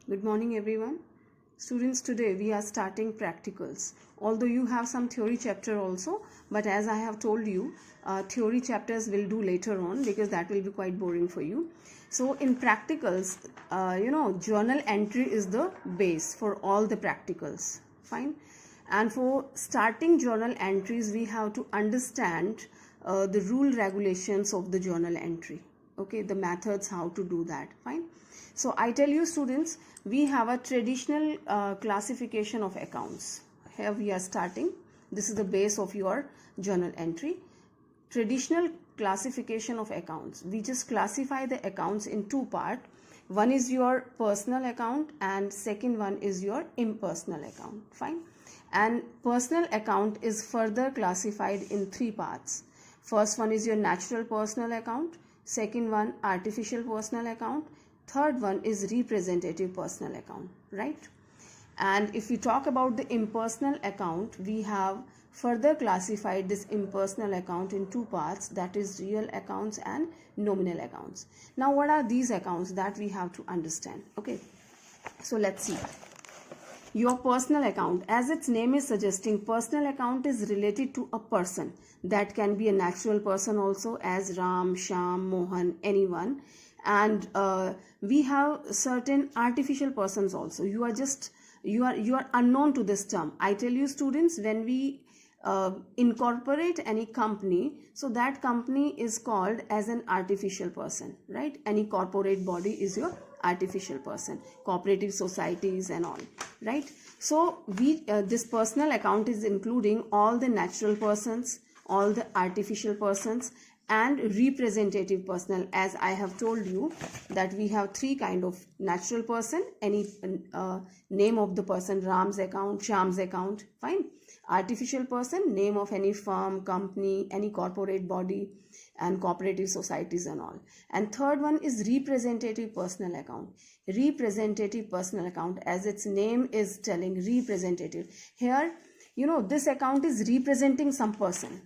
Good morning everyone. Students, today we are starting practicals. Although you have some theory chapter also, but as I have told you, theory chapters will do later on because that will be quite boring for you. So in practicals, journal entry is the base for all the practicals. Fine. And for starting journal entries, we have to understand the rule regulations of the journal entry. Okay, the methods how to do that. Fine. So I tell you students, we have a traditional classification of accounts. Here we are starting. This is the base of your journal entry. Traditional classification of accounts. We just classify the accounts in two parts. One is your personal account and second one is your impersonal account. Fine. And personal account is further classified in three parts. First one is your natural personal account. Second one, artificial personal account. Third one is representative personal account, right? And if we talk about the impersonal account, we have further classified this impersonal account in two parts, that is real accounts and nominal accounts. Now what are these accounts that we have to understand? Okay, so let's see. Your personal account, as its name is suggesting, personal account is related to a person. That can be a natural person also, as Ram, Sham, Mohan, anyone. And we have certain artificial persons also. You are unknown to this term. I tell you students, when we incorporate any company, so that company is called as an artificial person, right? Any corporate body is your artificial person, cooperative societies and all, right? So we this personal account is including all the natural persons, all the artificial persons, and representative personal. As I have told you that we have three kind of natural person, any name of the person, Ram's account, Sham's account, fine. Artificial person, name of any firm, company, any corporate body and cooperative societies and all. And third one is representative personal account. Representative personal account, as its name is telling, representative. Here, this account is representing some person.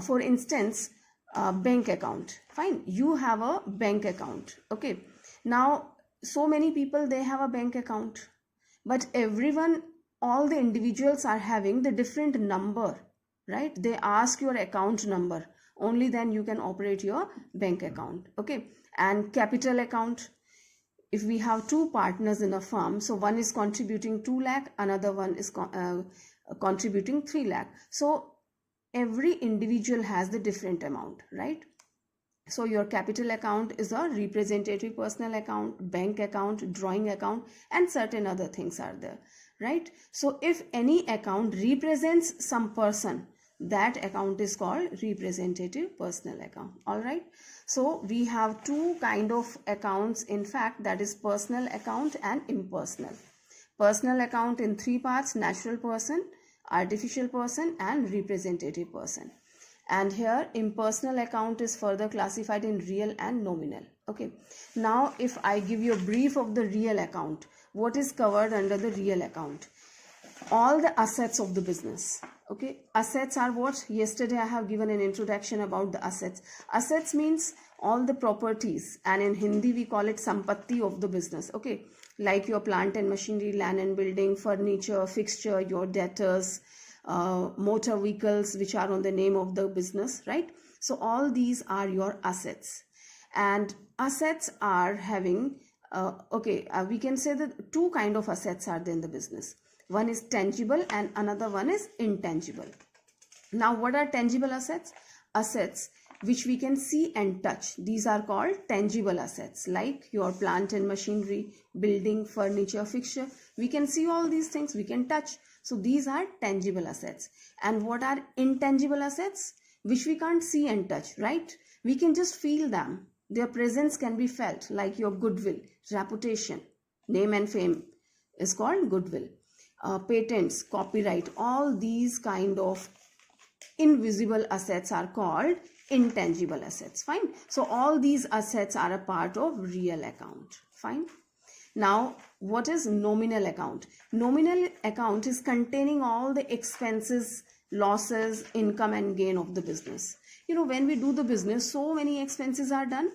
For instance, bank account. Fine, you have a bank account. Okay, now so many people, they have a bank account, but everyone, all the individuals are having the different number, right? They ask your account number, only then you can operate your bank account. Okay, and capital account. If we have two partners in a firm, so one is contributing 2 lakh, another one is contributing 3 lakh. So every individual has the different amount, right? So your capital account is a representative personal account, bank account, drawing account, and certain other things are there, right? So if any account represents some person, that account is called representative personal account. All right, so we have two kind of accounts, in fact, that is personal account and impersonal. Personal account in three parts: natural person, artificial person, and representative person. And here impersonal account is further classified in real and nominal. Okay, now if I give you a brief of the real account, what is covered under the real account? All the assets of the business. Okay, assets are what? Yesterday I have given an introduction about the assets. Assets means all the properties, and in Hindi we call it sampatti of the business. Okay, like your plant and machinery, land and building, furniture, fixture, your debtors, motor vehicles which are on the name of the business, right? So all these are your assets, and assets are having we can say that two kind of assets are there in the business. One is tangible and another one is intangible. Now what are tangible assets? Assets which we can see and touch, these are called tangible assets, like your plant and machinery, building, furniture, fixture. We can see all these things, we can touch. So these are tangible assets. And what are intangible assets? Which we can't see and touch, right? We can just feel them. Their presence can be felt, like your goodwill, reputation, name and fame is called goodwill. Patents, copyright, all these kind of invisible assets are called intangible assets. Fine. So all these assets are a part of real account. Fine. Now what is nominal account? Nominal account is containing all the expenses, losses, income and gain of the business. When we do the business, so many expenses are done,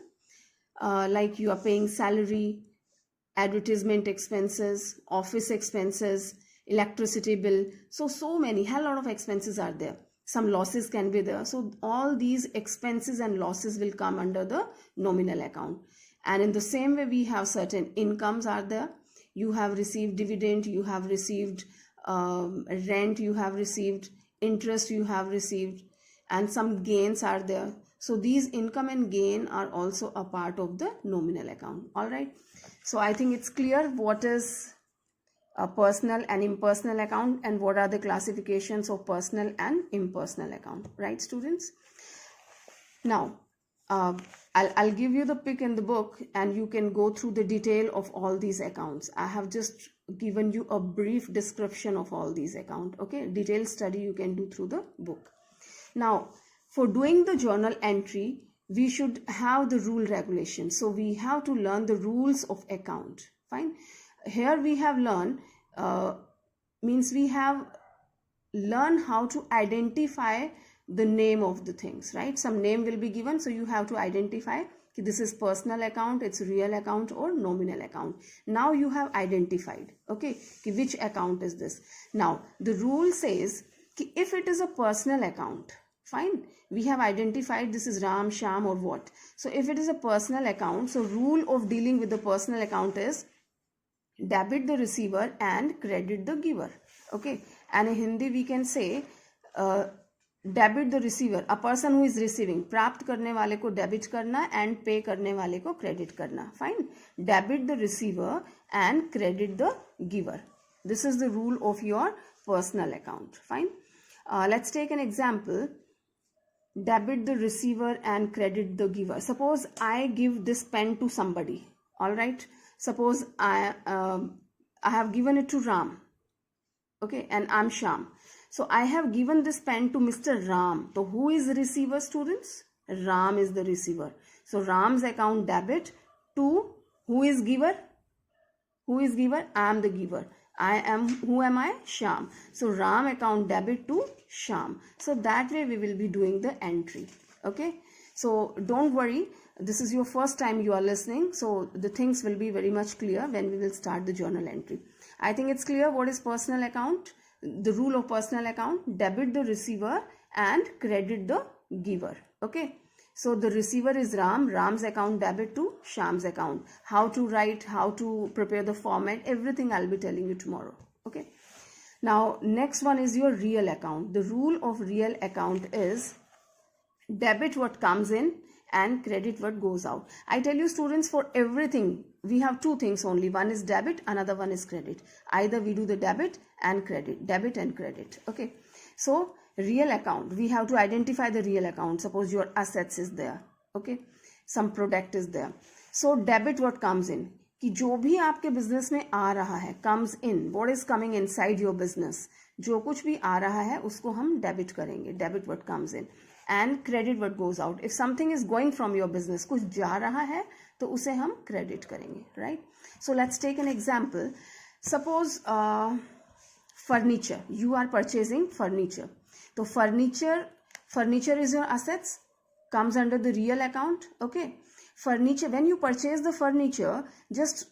like you are paying salary, advertisement expenses, office expenses, electricity bill. So many, hell lot of expenses are there. Some losses can be there. So all these expenses and losses will come under the nominal account. And in the same way, we have certain incomes are there. You have received dividend, you have received rent, you have received interest, you have received, and some gains are there. So these income and gain are also a part of the nominal account. All right. So I think it's clear what is a personal and impersonal account and what are the classifications of personal and impersonal account. Right, students? Now, I'll give you the pick in the book and you can go through the detail of all these accounts. I have just given you a brief description of all these accounts. Okay, detailed study you can do through the book. Now, for doing the journal entry, we should have the rule regulation. So we have to learn the rules of account. Fine. Here we have learned, means we have learned how to identify the name of the things, right? Some name will be given, so you have to identify this is personal account, it's real account or nominal account. Now you have identified, okay, which account is this. Now the rule says if it is a personal account, fine, we have identified this is Ram, Sham or what. So if it is a personal account, so rule of dealing with the personal account is debit the receiver and credit the giver. Okay, and in Hindi we can say debit the receiver, a person who is receiving, प्राप्त करने वाले को debit करना and पे करने वाले को credit करना. Fine. Debit the receiver and credit the giver. This is the rule of your personal account. Fine. Let's take an example. Debit the receiver and credit the giver. Suppose I give this pen to somebody. All right. Suppose I have given it to Ram. Okay, and I'm Sham. So I have given this pen to Mr. Ram. So who is the receiver, students? Ram is the receiver. So Ram's account debit to who is giver? Who is giver? I am the giver. Who am I? Sham. So Ram account debit to Sham. So that way we will be doing the entry. Okay. So don't worry. This is your first time you are listening. So the things will be very much clear when we will start the journal entry. I think it's clear what is personal account. The rule of personal account, debit the receiver and credit the giver. Okay. So the receiver is Ram. Ram's account debit to Sham's account. How to write, how to prepare the format, everything I'll be telling you tomorrow. Okay. Now, next one is your real account. The rule of real account is debit what comes in and credit what goes out. I tell you students, for everything we have two things only. One is debit, another one is credit. Either we do the debit and credit. Okay. So real account, we have to identify the real account. Suppose your assets is there. Okay. Some product is there. So debit what comes in, कि जो भी आपके business में आ रहा है, comes in, what is coming inside your business, जो कुछ भी आ रहा है उसको हम डेबिट करेंगे. Debit what comes in and credit what goes out. If something is going from your business, कुछ जा रहा है तो उसे हम क्रेडिट करेंगे. Right. So let's take an example. Suppose furniture, you are purchasing furniture. तो furniture is your assets, comes under the real account. Okay. Furniture, when you purchase the furniture, just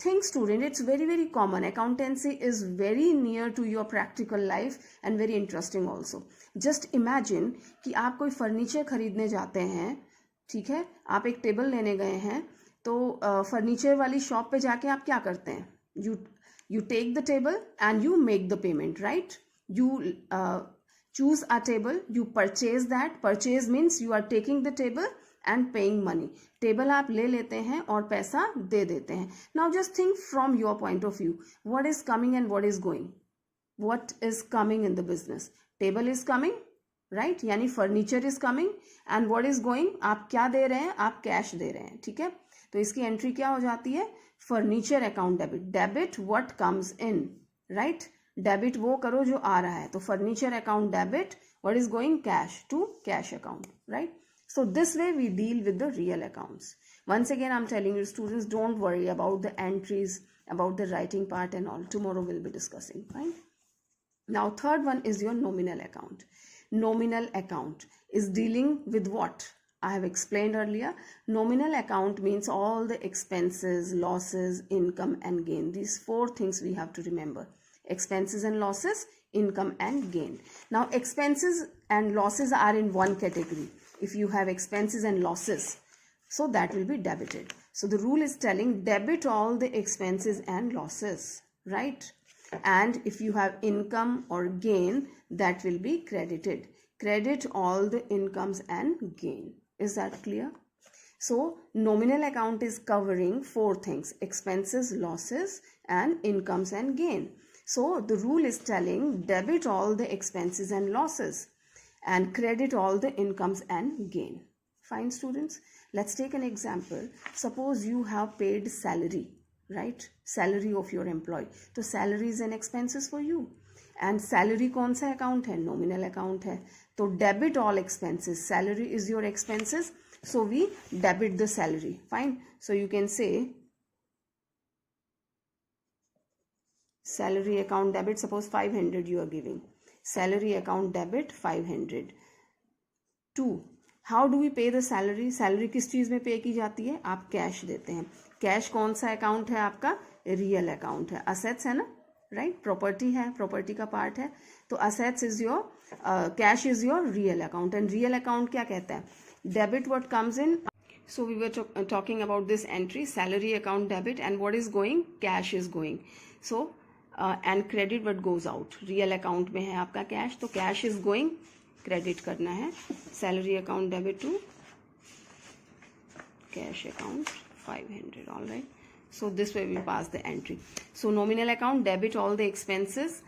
think student, it's very very common. Accountancy is very near to your practical life and very interesting also. Just imagine कि आप कोई furniture खरीदने जाते हैं, ठीक है, आप एक टेबल लेने गए हैं, तो फर्नीचर वाली शॉप पे जाके आप क्या करते हैं? You take the table and you make the payment. Right. You choose a table, you purchase that. Purchase means you are taking the table and paying money. Table आप ले लेते हैं और पैसा दे देते हैं. Now just think from your point of view. What is coming and what is going? What is coming in the business? Table is coming, right? यानी furniture is coming. And what is going? आप क्या दे रहे हैं? आप cash दे रहे हैं. ठीक है. तो इसकी एंट्री क्या हो जाती है? Furniture account debit. Debit what comes in. Right. Debit वो करो जो आ रहा है. तो furniture account debit, what is going? Cash to cash account. Right. So this way we deal with the real accounts. Once again I'm telling you students, don't worry about the entries, about the writing part and all. Tomorrow we'll be discussing. Fine. Now third one is your nominal account. Nominal account is dealing with what? I have explained earlier. Nominal account means all the expenses, losses, income and gain. These four things we have to remember. Expenses and losses, income and gain. Now expenses and losses are in one category. If you have expenses and losses, so that will be debited. So the rule is telling debit all the expenses and losses, right? And if you have income or gain, that will be credited. Credit all the incomes and gain. Is that clear? So nominal account is covering four things: expenses, losses and incomes and gain. So the rule is telling debit all the expenses and losses and credit all the incomes and gain. Fine, students. Let's take an example. Suppose you have paid salary, right? Salary of your employee. So salary is an expenses for you. And salary कौन सा account है? Nominal account है. तो debit all expenses. Salary is your expenses. So we debit the salary. Fine. So you can say salary account debit. Suppose 500 you are giving. Salary account debit 500. 2. How do we pay the salary? Salary किस चीज़ में पे की जाती है? आप cash देते हैं. Cash कौन सा अकाउंट है आपका? रियल अकाउंट है. असेट्स है ना, राइट? प्रॉपर्टी है, प्रॉपर्टी का पार्ट है. तो assets is your, cash is your real account. And real account क्या कहता है? Debit what comes in. So we were talking about this entry, salary account debit, and what is going? Cash is going. So and credit what goes out. Real account में है आपका cash, तो cash is going, credit करना है. Salary account debit to cash account 500. All right. So this way we pass the entry. So nominal account debit all the expenses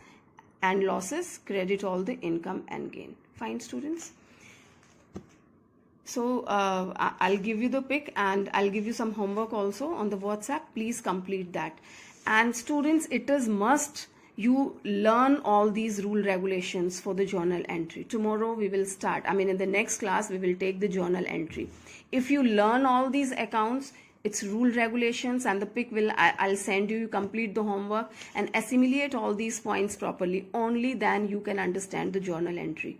and losses, credit all the income and gain. Fine, students. So I'll give you the pic and I'll give you some homework also on the WhatsApp. Please complete that. And students, it is must you learn all these rule regulations for the journal entry. Tomorrow we will start. I mean, in the next class we will take the journal entry. If you learn all these accounts, its rule regulations and the pic will I'll send you. You complete the homework and assimilate all these points properly. Only then you can understand the journal entry.